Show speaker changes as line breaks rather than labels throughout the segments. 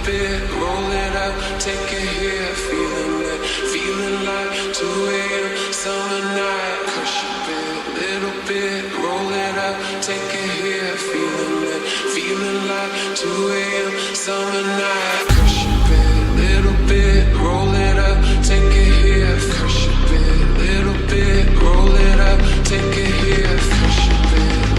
bit, roll it up, take it here, feeling it, feeling like 2 a.m. summer night. Crush a little bit, roll it up, take it here, feeling it, feeling like 2 a.m. summer night. Crush a little bit, roll it up, take it here, crush a little bit, roll it up, take it here, crush a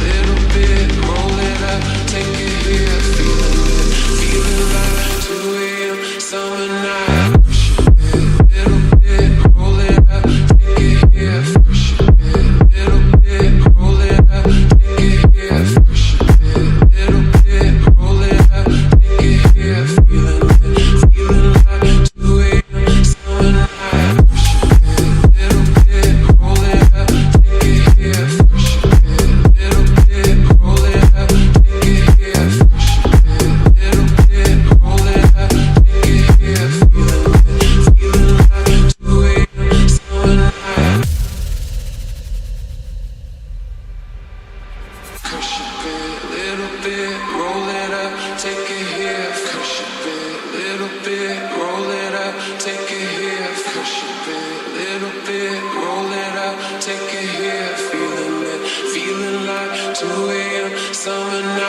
little bit, roll it up, take it here, feeling it, feeling like 2 a.m. summer night. Crush a little bit, roll it up, take it here, crush a little bit, roll it up, take it here, crush a little bit, roll it up, take it here, feeling it, feeling like 2 a.m. summer night. Crush a little bit, roll it up, take it here, crush a little bit, roll it up, take it here, crush a little bit, roll it up, take it here, feeling it, feeling like 2 a.m. summer night. Crush a little bit, roll it up, take it here, crush a little bit, roll it up, take it here, crush a little bit, roll it up, take it here, feeling it, feeling like 2 a.m. summer night.